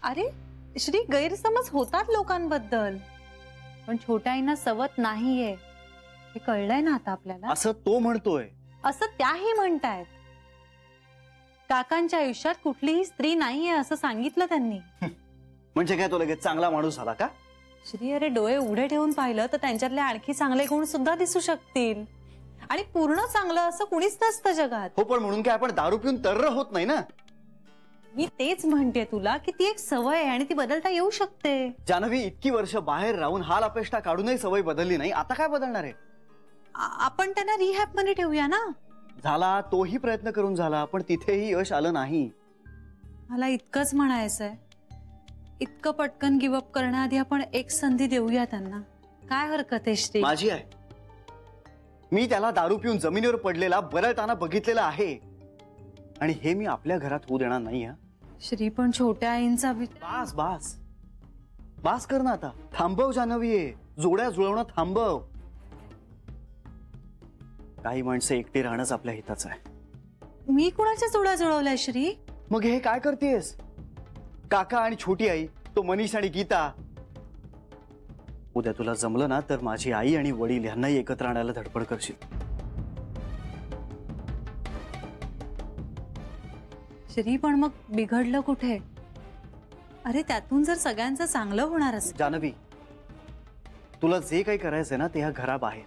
अरे श्री, गैरसमज होतात लोकांबद्दल, पण छोट्या आईंना सवत नाहीये हे कळलंय ना आता आपल्याला. असं तो म्हणतोय. असं त्याही म्हणतायत. काकांच्या आयुष्यात कुठलीही स्त्री नाहीये असं सांगितलं त्यांनी. म्हणजे काय तो लगेच चांगला माणूस झाला का? श्री, अरे डोळे उघडे ठेवून पाहिलं तर त्यांच्यातले आणखी चांगले गुण सुद्धा दिसू शकतील. आणि पूर्ण चांगलं असं कुणीच नसतं जगात. हो, पण म्हणून काय आपण दारू पिऊन तर्र होत नाही ना. मी तेच म्हणते तुला की ती एक सवय आहे आणि ती बदलता येऊ शकते. जानवी, इतकी वर्ष बाहेर राहून हाल अपेष्टा काढूनही सवय बदलली नाही, आता काय बदलणार आहे? आपण त्यांना रिहॅब मध्ये ठेवूया ना. झाला, तोही प्रयत्न करून झाला, पण तिथेही यश आलं नाही. मला इतकंच म्हणायचंय, इतकं पटकन गिवअप करण्याआधी आपण एक संधी देऊया त्यांना. काय हरकत आहे श्री? माझी आहे. मी त्याला दारू पिऊन जमिनीवर पडलेला बरळताना बघितलेला आहे, आणि हे मी आपल्या घरात होऊ देणार नाही. श्री, पण छोट्या आईंचा बास बास बास कर ना आता. थांबव जानवी, जोड्या जुळवणं थांबव. काही माणसं एकटी राहणंच आपल्या हिताचं आहे. मी कुणाच्या जोड्या जुळवल्या श्री? मग हे काय करतेस? काका आणि छोटी आई, तो मनीष आणि गीता. उद्या तुला जमलं ना तर माझी आई आणि वडील यांनाही एकत्र आणायला धडपड करशील. श्री, पण मग बिघडलं कुठे? अरे त्यातून जर सगळ्यांचं चांगलं होणार असेल. जानवी, तुला जे काही करायचंय ना ते ह्या घराबाहेर,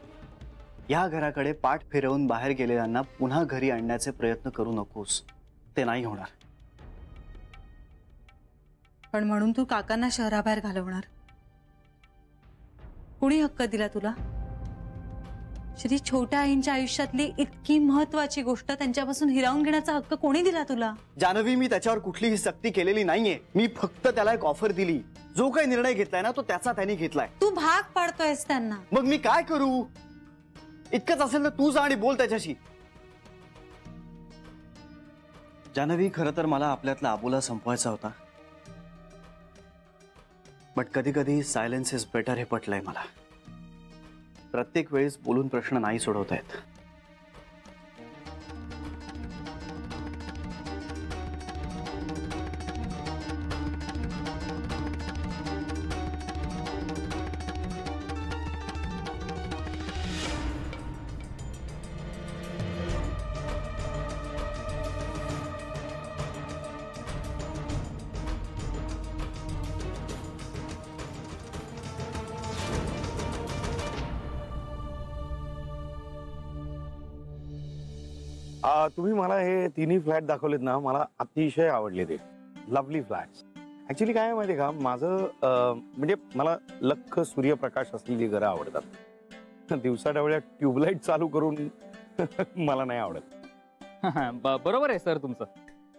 या घराकडे पाठ फिरवून बाहेर गेलेल्यांना पुन्हा घरी आणण्याचे प्रयत्न करू नकोस. ते नाही होणार. पण म्हणून तू काकांना शहराबाहेर घालवणार? कुणी हक्क दिला तुला? श्री, छोट्या आईंच्या आयुष्यातली इतकी महत्वाची गोष्ट त्यांच्यापासून हिरावून घेण्याचा हक्क कोणी दिला तुला? जानवी, मी त्याच्यावर कुठलीही सक्ती केलेली नाहीये. मी फक्त त्याला एक ऑफर दिली. जो काही निर्णय घेतलाय ना तो त्याचा त्यांनी घेतलाय. तू भाग पाडतोयस त्यांना. मग मी काय करू? इतकंच असेल तर तू जा आणि बोल त्याच्याशी. जानवी, खरं तर मला आपल्यातला आबोला संपवायचा होता, बट कधी कधी सायलेन्स इज बेटर हे पटलंय मला. प्रत्येक वेळेस बोलून प्रश्न नाही सोडवता येत. तुम्ही मला हे तिन्ही फ्लॅट दाखवलेत ना, मला अतिशय आवडले. ते लवली फ्लॅट्स. ऍक्च्युली काय आहे माहिती का, माझं म्हणजे मला लख्ख सूर्यप्रकाश असलेली घरं आवडतात. दिवसाढवळ्या ट्यूबलाईट चालू करून मला नाही आवडत. बरोबर आहे सर तुमचं.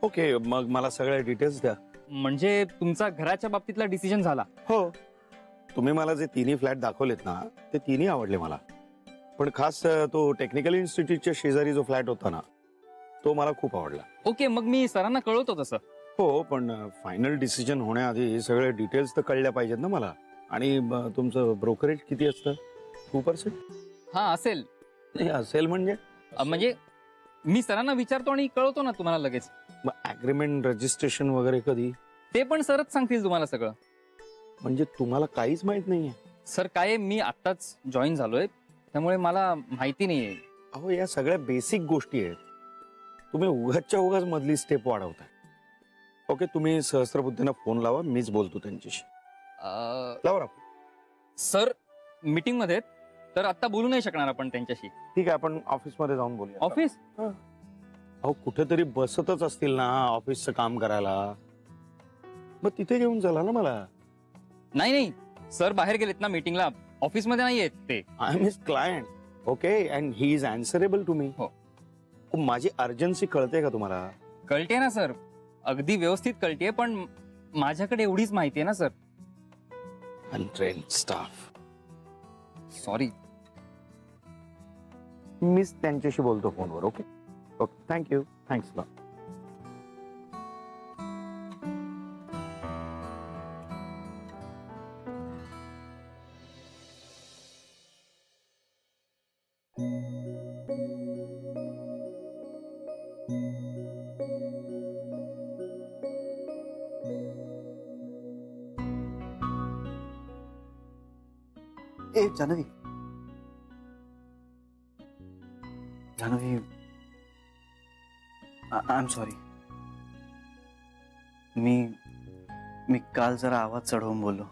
ओके, मग मला सगळ्या डिटेल्स द्या. म्हणजे तुमचा घराच्या बाबतीतला डिसिजन झाला? हो, तुम्ही मला जे तिन्ही फ्लॅट दाखवलेत ना ते तिन्ही आवडले मला. पण खास तो टेक्निकल इन्स्टिट्यूटच्या शेजारी जो फ्लॅट होता ना तो मला खूप आवडला. ओके, मग मी सरांना कळवतो तसं. हो, पण फायनल डिसिजन होण्याआधी सगळे डिटेल्स तर कळल्या पाहिजेत ना मला. आणि तुमचं ब्रोकरेज किती असतं? 2%? हा, असेल. नाही, असेल म्हणजे मी सरांना विचारतो आणि कळवतो ना तुम्हाला लगेच. मग अग्रीमेंट, रजिस्ट्रेशन वगैरे कधी? ते पण सरच सांगतील तुम्हाला सगळं. म्हणजे तुम्हाला काहीच माहित नाहीये? सर काय, मी आत्ताच जॉईन झालोय त्यामुळे मला माहिती नाहीये. अहो, या सगळ्या बेसिक गोष्टी आहेत. तुम्ही उगाचच्या उगाच मधली स्टेप वाढवताय. ओके, तुम्ही सहस्त्रबुद्धींना फोन लावा, मीच बोलतो त्यांच्याशी. लावा सर, मीटिंग मध्ये तर आता बोलू नाही शकणार आपण त्यांच्याशी. ठीक आहे, आपण ऑफिस मध्ये जाऊन बोलूया. ऑफिस? अहो, कुठेतरी बसतच असतील ना ऑफिसचं काम करायला, मग तिथे घेऊन चला ना मला. नाही, सर बाहेर गेलेत ना मीटिंगला, ऑफिस मध्ये नाही आहेत ते. I am his client. Okay, and he is answerable to me. हो. माझी अर्जन्सी कळते का तुम्हाला? कळते ना सर, अगदी व्यवस्थित कळते, पण माझ्याकडे एवढीच माहिती आहे ना सर. Untrained staff. सॉरी. मीच त्यांच्याशी बोलतो फोनवर. Okay okay, thank you. Thanks lot. ए Janvi, Janvi, I am sorry. मी काल जरा आवाज चढवून बोललो.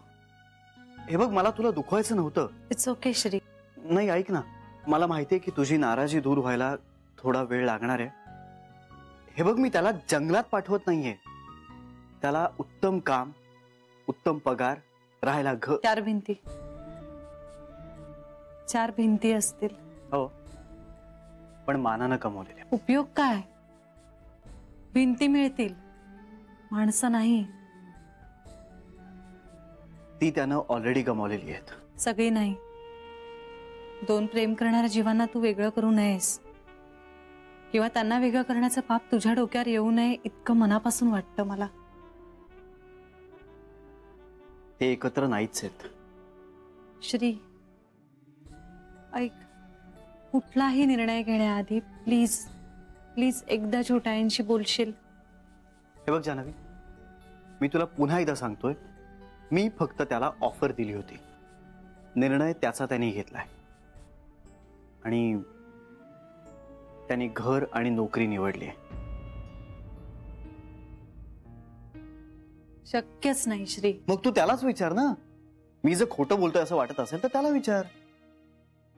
हे बघ, मला तुला दुखवायचं नव्हतं. It's okay Shri. नाही, ऐक ना, मला माहितीये की तुझी नाराजी दूर व्हायला थोडा वेळ लागणार आहे. हे बघ, मी त्याला जंगलात पाठवत नाहीये. त्याला उत्तम काम, उत्तम पगार, राहायला घर. 4 भिंती, 4 भिंती असतील. हो, पण मानानं कमवलेल्या. उपयोग काय? भिंती मिळतील, माणसं नाही. ती त्यानं ऑलरेडी गमावलेली आहेत. सगळी नाही. 2 प्रेम करणाऱ्या जीवांना तू वेगळं करू नयेस, किंवा त्यांना वेगळं करण्याचं पाप तुझ्या डोक्यावर येऊ नये इतकं मनापासून वाटतं मला. ते एकत्र नाहीच आहेत. श्री, ऐक, कुठलाही निर्णय घेण्याआधी प्लीज प्लीज एकदा छोट्यायांशी बोलशील. हे बघ जानवी, मी तुला पुन्हा एकदा सांगतोय, मी फक्त त्याला ऑफर दिली होती. निर्णय त्याचा त्यांनी घेतलाय आणि त्यांनी घर आणि नोकरी निवडली आहे. शक्यच नाही श्री. मग तू त्यालाच विचार ना. मी जर खोटं बोलतोय असं वाटत असेल तर त्याला विचार.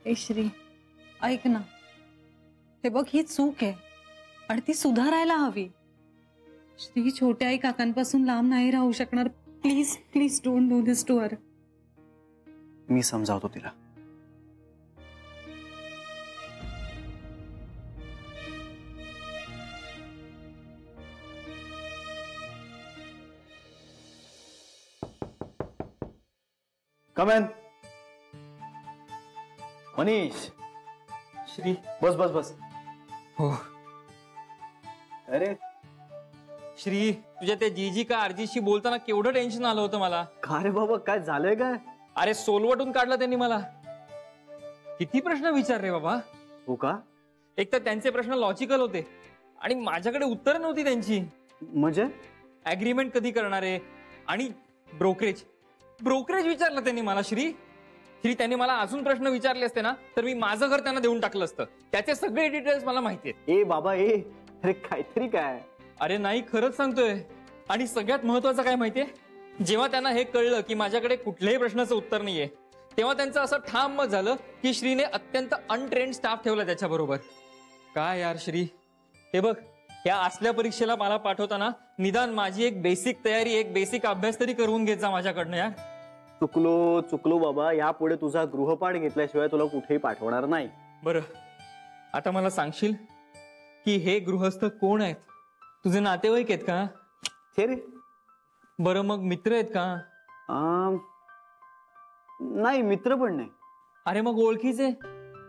ए श्री, ऐक ना, हे बघ, ही चूक आहे आणि ती सुधारायला हवी. श्री, छोट्या आई काकांपासून लांब नाही राहू शकणार. Please please don't do this to her. मी समजावतो तिला. Come in. मनीष, श्री. बस बस बस. हो. अरे श्री, तुझ्या त्या जीजी का आरजीशी बोलताना केवढं टेन्शन आलं होतं मला. का रे बाबा, काय झालंय काय? अरे सोलवटून काढला त्यांनी मला. किती प्रश्न विचारले बाबा. हो का? एक तर त्यांचे प्रश्न लॉजिकल होते आणि माझ्याकडे उत्तर नव्हती त्यांची. म्हणजे अग्रीमेंट कधी करणार आहे आणि ब्रोकरेज विचारलं त्यांनी मला. श्री, त्यांनी मला अजून प्रश्न विचारले असते ना तर मी माझं घर त्यांना देऊन टाकलं असतं. त्याचे सगळे डिटेल्स मला माहिती आहेत. ए बाबा, ए अरे काहीतरी काय. अरे नाही, खरंच सांगतोय. आणि सगळ्यात महत्वाचं काय माहितीये, जेव्हा त्यांना हे कळलं की माझ्याकडे कुठल्याही प्रश्नाचं उत्तर नाहीये, तेव्हा त्यांचं असं ठाम मत झालं की श्रीने अत्यंत अनट्रेंड स्टाफ ठेवला त्याच्याबरोबर. काय यार श्री, हे बघ, या असल्या परीक्षेला मला पाठवताना निदान माझी एक बेसिक तयारी, एक बेसिक अभ्यास तरी करून घेत जा माझ्याकडनं यार. चुकलो बाबा. यापुढे तुझा गृहपाठ घेतल्याशिवाय तुला कुठेही पाठवणार नाही. बरं, आता मला सांगशील की हे गृहस्थ कोण आहेत? तुझे नातेवाईक आहेत का? हे रे. बरं, मग मित्र आहेत का? नाही, मित्र पण नाही. अरे मग ओळखीचे?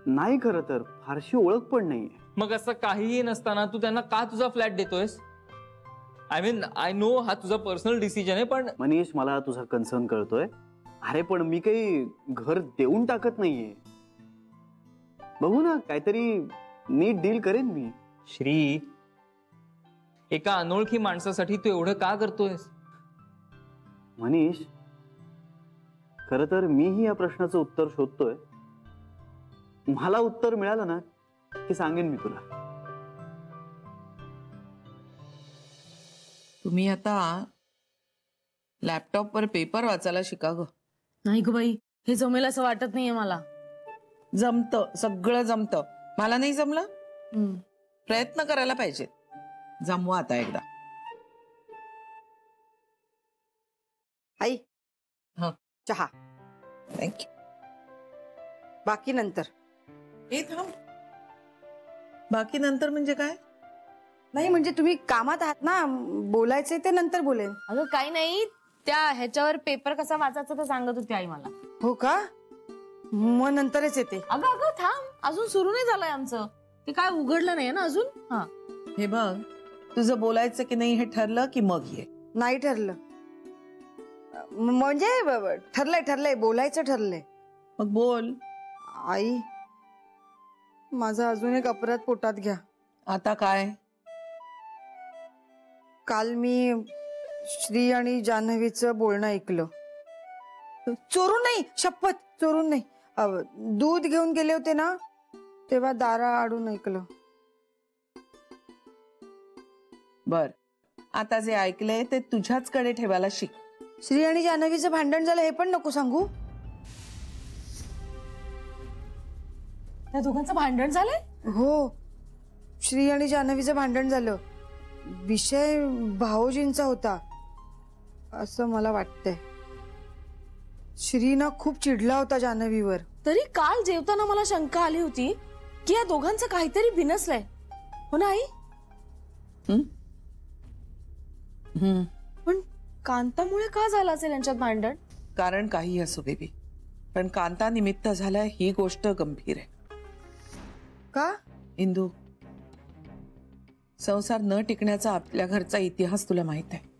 नाही, खरं तर फारशी ओळख पण नाहीये. मग असं काहीही नसताना तू त्यांना का तुझा फ्लॅट देतोयस? आय मीन, आय नो हा तुझा पर्सनल डिसिजन आहे, पण मनीष, मला तुझा कन्सर्न कळतोय. अरे पण मी काही घर देऊन टाकत नाहीये. बघू ना, काहीतरी नीट डील करेन मी. श्री, एका अनोळखी माणसासाठी तू एवढं का करतोयस? मनीष, खरं तर मीही या प्रश्नाचं उत्तर शोधतोय. मला उत्तर मिळालं ना की सांगेन मी तुला. तुम्ही आता लॅपटॉपवर पेपर वाचायला शिका ग. नाही ग बाई, हे जमेल असं वाटत नाहीये मला. जमतं, सगळं जमतं. मला नाही जमलं, प्रयत्न करायला पाहिजे. जमवा आता एकदा. आई, हा. चहा. थँक्यू. बाकी नंतर. हे थांब, बाकी नंतर म्हणजे काय? नाही म्हणजे तुम्ही कामात आहात ना, बोलायचे ते नंतर बोलेन. अगं काही नाही, त्या ह्याच्यावर पेपर कसा वाचायचा ते सांगत होती आई मला. हो का? मग नंतरच येते. अगं अगं थांब, अजून सुरू नाही झालंय आमचं. ते काय उघडलं नाही ना अजून. हा, हे बघ, तुझं बोलायचं की नाही हे ठरलं की मग ये. नाही ठरलं. म्हणजे ठरलंय, बोलायचं ठरलंय. मग बोल. आई, माझा अजून एक अपराध पोटात घ्या. आता काय? काल मी श्री आणि जान्हवीचं बोलणं ऐकलं. चोरून नाही, शपथ चोरून नाही. दूध घेऊन गेले होते ना तेव्हा दारा आडून ऐकलं. बर, आता जे ऐकलंय ते तुझ्याचकडे ठेवायला शिक. श्री आणि जान्हवीचं भांडण झालं हे पण नको सांगू. त्या दोघांचं भांडण झालंय? हो, श्री आणि जान्हवीचं भांडण झालं. विषय भाऊजींचा होता असं मला वाटतंय. श्री ना खूप चिडला होता जान्हवीवर. तरी काल जेवताना मला शंका आली होती की या दोघांचं काहीतरी बिनसलंय. हो ना आई? पण कांतामुळे का झालं असेल यांच्यात भांडण? कारण काही असो बेबी, पण कांता निमित्त झालाय ही गोष्ट गंभीर आहे. का? इंदू, संसार न टिकण्याचा आपल्या घरचा इतिहास तुला माहित आहे.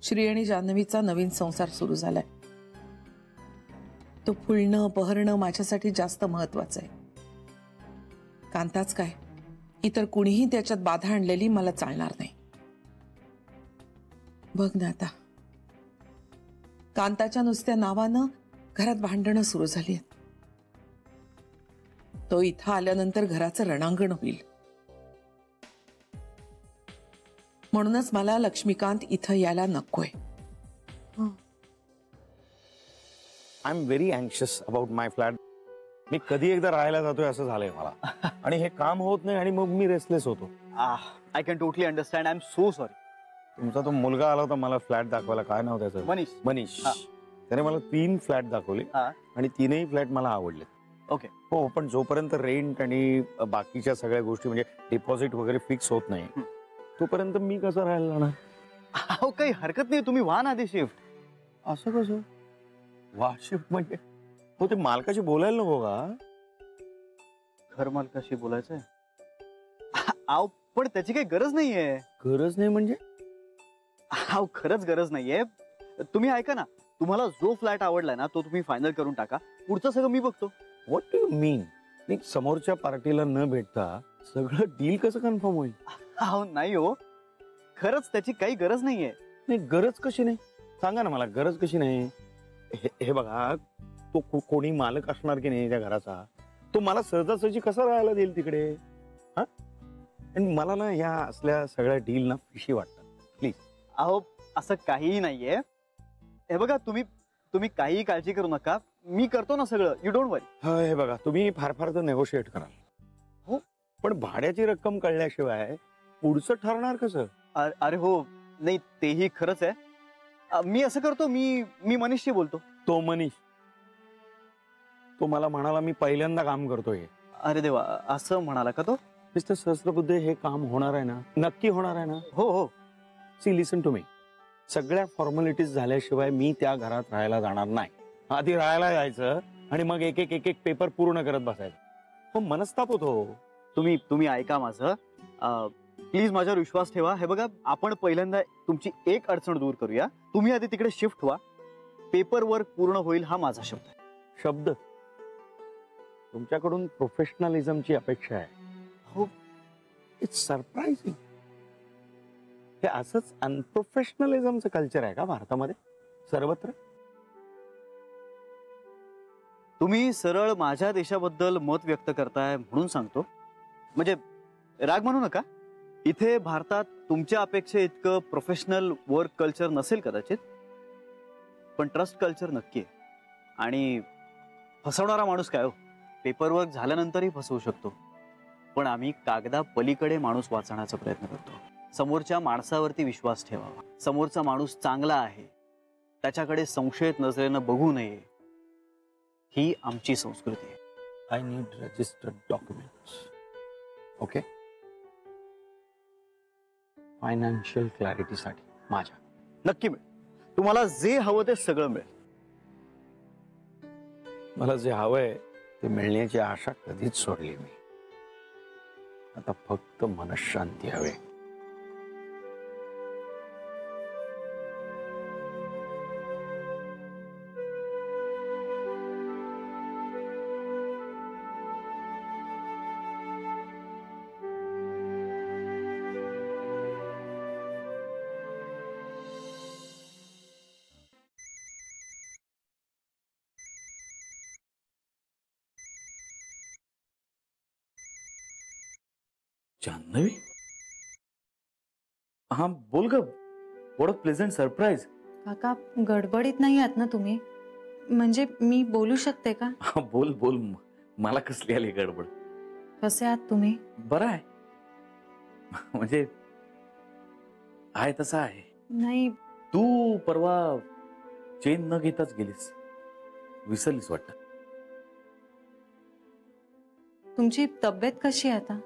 श्री आणि जान्हवीचा नवीन संसार सुरू झालाय. तो फुलणं बहरणं माझ्यासाठी जास्त महत्वाचं आहे. कांताच काय, इतर कुणीही त्याच्यात बाधा आणलेली मला चालणार नाही. बघ ना आता, कांताच्या नुसत्या नावानं घरात भांडणं सुरू झाली आहेत. तो इथं आल्यानंतर घराचं रणांगण होईल. म्हणूनच मला लक्ष्मीकांत इथं यायला नकोय. I am very anxious about my flat. मी कधी एकदा राहायला जातोय असं झालंय मला. आणि हे काम होत नाही आणि मग मी रेस्टलेस होतो. I can totally understand. I am so sorry. तुमचा तो मुलगा आला होता मला फ्लॅट दाखवायला. काय नाव त्याचं? मनीष. त्याने मला 3 फ्लॅट दाखवले आणि 3ही फ्लॅट मला आवडले. ओके. हो, पण जोपर्यंत रेंट आणि बाकीच्या सगळ्या गोष्टी म्हणजे डिपॉझिट वगैरे फिक्स होत नाही तोपर्यंत मी कसं राहायला जाणार? अहो काही हरकत नाही, तुम्ही व्हा ना आधी शिफ्ट. असं कसं? वा, शिफ्ट म्हणजे? हो, ते मालकाशी बोलायला नको का? घर मालकाशी बोलायचंय? अहो पण त्याची काही गरज नाहीये. गरज नाही म्हणजे? अहो खरंच गरज नाहीये. तुम्ही ऐका ना, तुम्हाला जो फ्लॅट आवडलाय ना तो तुम्ही फायनल करून टाका. पुढचं सगळं मी बघतो. व्हॉट डू यू मीन? समोरच्या पार्टीला न भेटता सगळं डील कसं कन्फर्म होईल? अहो नाही हो, खरंच त्याची काही गरज नाहीये. नाही, गरज कशी नाही? सांगा ना मला, गरज कशी नाही? हे बघा, तो कोणी मालक असणार की नाही त्या घराचा, तो मला सहजासहजी कसा राहायला देईल तिकडे? हा, आणि मला ना ह्या असल्या सगळ्या डील ना फिशी वाटतात. प्लीज. अहो असं काहीही नाहीये. हे बघा, तुम्ही काहीही काळजी करू नका, मी करतो ना सगळं. यू डोंट वरी. हे बघा, तुम्ही फार फार तर नेगोशिएट कराल. हो, पण भाड्याची रक्कम कळल्याशिवाय पुढचं ठरणार कसं? अरे हो, नाही तेही खरंच आहे. मी असं करतो, मी मनीषशी बोलतो. तो मनीष, तो मला म्हणाला मी पहिल्यांदा काम करतोय. अरे देवा, असं म्हणाला का तो? मिस्टर सहस्त्रबुद्धे, हे काम होणार आहे ना? नक्की होणार आहे ना? हो हो. See, listen to me. सगळ्या फॉर्मॅलिटीज झाल्याशिवाय मी त्या घरात राहायला जाणार नाही. आधी राहायला जायचं आणि मग एक एक पेपर पूर्ण करत बसायचं. हो, मनस्ताप होतो. तुम्ही ऐका माझं. प्लीज माझ्यावर विश्वास ठेवा. हे बघा, आपण पहिल्यांदा तुमची एक अडचण दूर करूया. तुम्ही आधी तिकडे शिफ्ट व्हा. पेपर वर्क पूर्ण होईल हा माझा शब्द आहे. शब्द? तुमच्याकडून प्रोफेशनलिझमची अपेक्षा आहे. हो, इट्स सरप्राइजिंग. हे असंच अनप्रोफेशनलिझमचं कल्चर आहे का भारतामध्ये सर्वत्र? तुम्ही सरळ माझ्या देशाबद्दल मत व्यक्त करताय म्हणून सांगतो. म्हणजे राग म्हणू नका. इथे भारतात तुमच्या अपेक्षा इतकं प्रोफेशनल वर्क कल्चर नसेल कदाचित, पण ट्रस्ट कल्चर नक्की आहे. आणि फसवणारा माणूस काय हो, पेपरवर्क झाल्यानंतरही फसवू शकतो. पण आम्ही कागदा पलीकडे माणूस वाचण्याचा प्रयत्न करतो. समोरच्या माणसावरती विश्वास ठेवावा. समोरचा माणूस चांगला आहे, त्याच्याकडे संशयित नजरेनं बघू नये, ही आमची संस्कृती आहे. I need registered documents. Okay, financial क्लॅरिटीसाठी माझ्या. नक्की मिळेल. तुम्हाला जे हवं ते सगळं मिळेल. मला जे हवंय ते मिळण्याची आशा कधीच सोडली मी. आता फक्त मनशांती हवे. जान्हवी, हा बोल ग. What a pleasant surprise. काका गडबडीत नाही आहात ना तुम्ही? म्हणजे मी बोलू शकते का? बोल बोल. मला कसली आली गडबड. कसे आहात तुम्ही? बरं आहे. म्हणजे आहे तसं आहे. नाही, तू परवा चेन न घेताच गेलीस. विसरलीस वाटतं. तुमची तब्येत कशी आहे आता?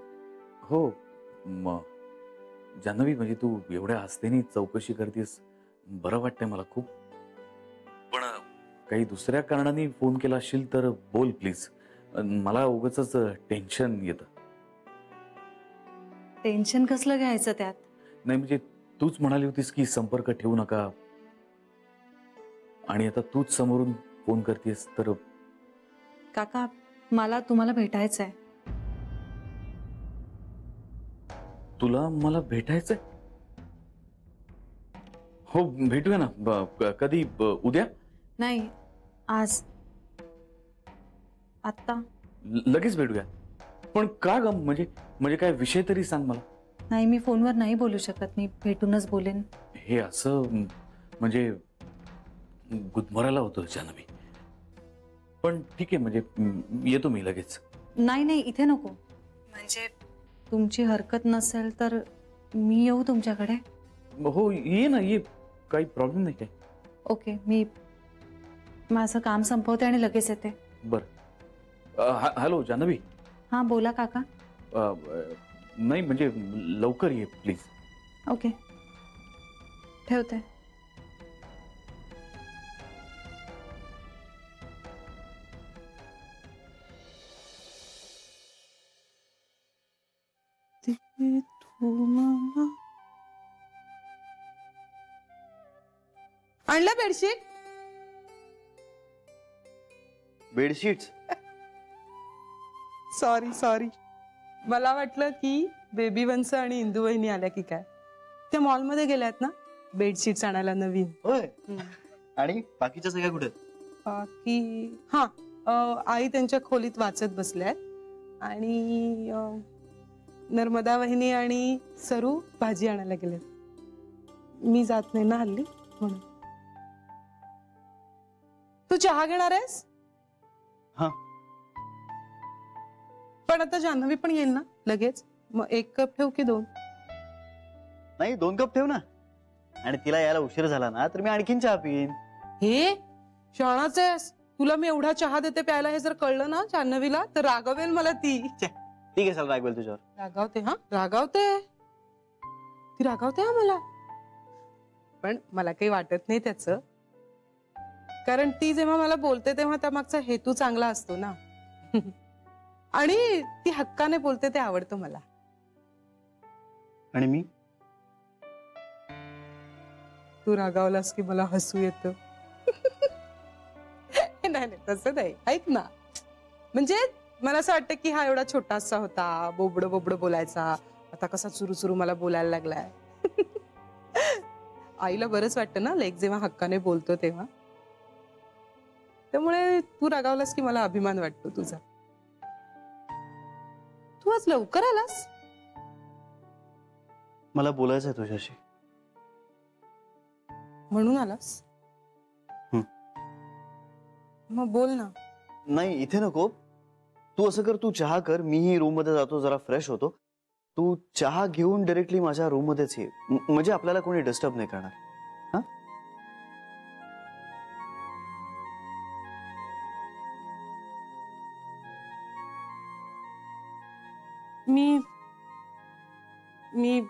हो. जान्हवी, म्हणजे तू एवढ्या हसतेनी चौकशी करतेस, बरं वाटतंय मला खूप. पण काही दुसऱ्या कारणाने फोन केला असशील तर बोल प्लीज. मला उगाचच टेन्शन येतं. टेन्शन कसलं घ्यायचं त्यात? नाही म्हणजे तूच म्हणाली होतीस की संपर्क ठेवू नका, आणि आता तूच समोरून फोन करतेस तर. काका मला तुम्हाला भेटायचं आहे. तुला मला भेटायचंय? हो भेटूया ना. कधी? उद्या? नाही, आज, आत्ता. लगेच भेटूया. पण का ग? म्हणजे काय विषय तरी सांग मला. नाही, मी फोनवर नाही बोलू शकत. मी भेटूनच बोलेन. हे असं म्हणजे गुदमरायला होतं जान्हवी. पण ठीक आहे, म्हणजे येतो मी लगेच. नाही नाही, इथे नको. म्हणजे तुमची हरकत नसेल तर मी येऊ तुमच्याकडे? हो ये ना, ये. काही प्रॉब्लेम नाही काय. ओके, मी माझं काम संपवते आणि लगेच येते. बरं. हॅलो जान्हवी. हां बोला काका. नाही म्हणजे लवकर ये प्लीज. ओके, ठेवते. आणलं बेडशीट? बेडशीट्स? सॉरी. मला वाटलं की बेबी वंस आणि इंदू वहिनी आल्या की काय. त्या मॉलमध्ये गेल्यात ना बेडशीट्स आणायला नवीन. होय. आणि बाकीच्या सगळ्या कुठे? बाकी आई त्यांच्या खोलीत वाचत बसल्यात आणि नर्मदा वहिनी आणि सरू भाजी आणायला गेलेत. मी जात नाही ना हल्ली म्हणून. तू चहा घेणार आहेस? हा. पण आता जान्हवी पण येईल ना लगेच. मग 1 कप ठेव की 2? नाही, 2 कप ठेव ना. आणि तिला यायला उशीर झाला ना तर मी आणखीन चहा पिईन. हे शहाणाच आहेस. तुला मी एवढा चहा देते प्यायला, हे जर कळलं ना जान्हवीला तर रागवेल मला ती. ठीक आहे, चल रागवेल तुझ्यावर. रागावते. ती रागावते मला. पण मला काही वाटत नाही त्याचं, कारण ती जेव्हा मला बोलते तेव्हा त्यामागचा हेतू चांगला असतो ना. आणि ती हक्काने बोलते ते आवडतं मला. आणि मी? तू रागावलास की मला हसू येतं. नाही तसं नाही. ऐक ना, म्हणजे मला असं वाटतं की हा एवढा छोटासा होता, बोबड बोलायचा, आता कसा चुरू मला बोलायला लागलाय. आईला बरंच वाटतं ना लेक जेव्हा हक्काने बोलतो तेव्हा. त्यामुळे तू रागावलास की मला अभिमान वाटतो तुझा. तू आज लवकर आलास? मला बोलायचंय तुझ्याशी. म्हणून आलास? मग बोल ना. नाही, इथे नको. तू असं कर, तू चहा कर, मीही रूम मध्ये जातो, जरा फ्रेश होतो. तू चहा घेऊन डायरेक्टली माझ्या रूम मध्येच ये. म्हणजे आपल्याला कोणी डिस्टर्ब नाही करणार. हा? मी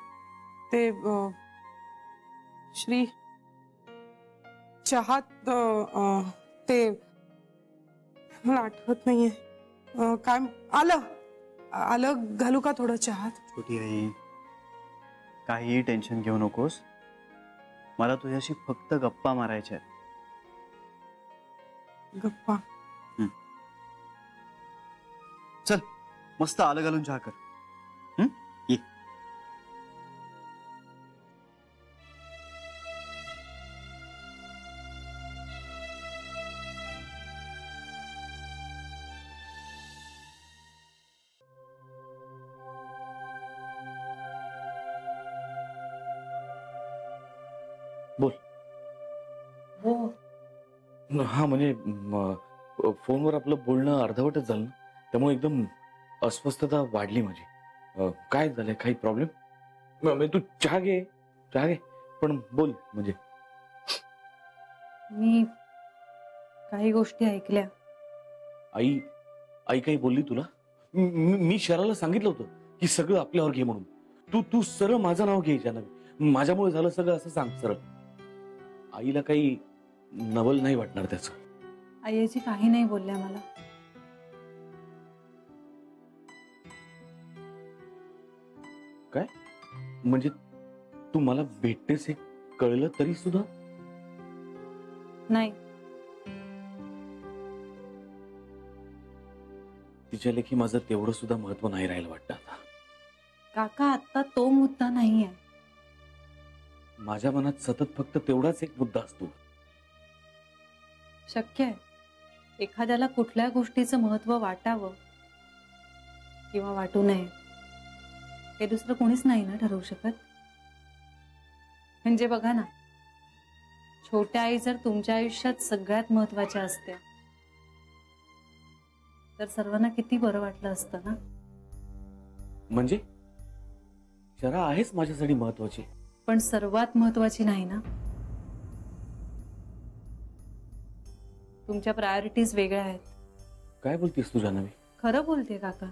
ते श्री चहात ते मला आठवत नाहीये काय. आलं घालू का थोडं चहात? छोटी आई, काहीही टेन्शन घेऊ नकोस. मला तुझ्याशी फक्त गप्पा मारायच्या आहेत. गप्पा? चल, मस्त आलं घालून चहा कर. ये. बोल. हो हा म्हणजे फोनवर आपलं बोलणं अर्धवटच झालं ना, त्यामुळे एकदम अस्वस्थता वाढली माझी. काय झालंय? काही प्रॉब्लेम? तू चहा घे, चहा घे, पण बोल. म्हणजे मी काही गोष्टी ऐकल्या. आई आई काही बोलली तुला? मी शराला सांगितलं होतं की सगळं आपल्यावर घे म्हणून. तू सरळ माझं नाव घे जान्हवी. माझ्यामुळे झालं सगळं असं सांग सरळ. आईला काही नवल नाही वाटणार त्याचं. आईची काही नाही बोलल्या मला. काय म्हणजे तू मला भेटतेस हे कळलं तरी सुद्धा? नाही, तिच्या लेखी माझं तेवढं सुद्धा महत्व नाही राहिलं वाटतं आता. काका आता तो मुद्दा नाही आहे. माझ्या मनात सतत फक्त तेवढाच एक मुद्दा असतो. शक्य आहे एखाद्याला कुठल्या गोष्टीचं महत्व वाटावं किंवा वाटू नये हे दुसरं कोणीच नाही ना ठरवू शकत. म्हणजे बघा ना, छोट्या आई जर तुमच्या आयुष्यात सगळ्यात महत्वाच्या असत्या तर सर्वांना किती बरं वाटलं असतं ना. म्हणजे शरा आहेच माझ्यासाठी महत्वाची, पण सर्वात महत्वाची नाही ना. तुमच्या प्रायोरिटीज वेगळ्या आहेत. काय बोलतेस तू जान्हवी? खरं बोलते काका.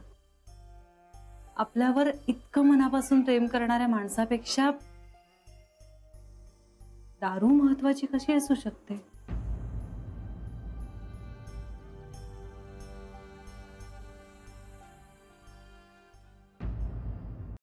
आपल्यावर इतकं मनापासून प्रेम करणाऱ्या माणसापेक्षा दारू महत्वाची कशी असू शकते?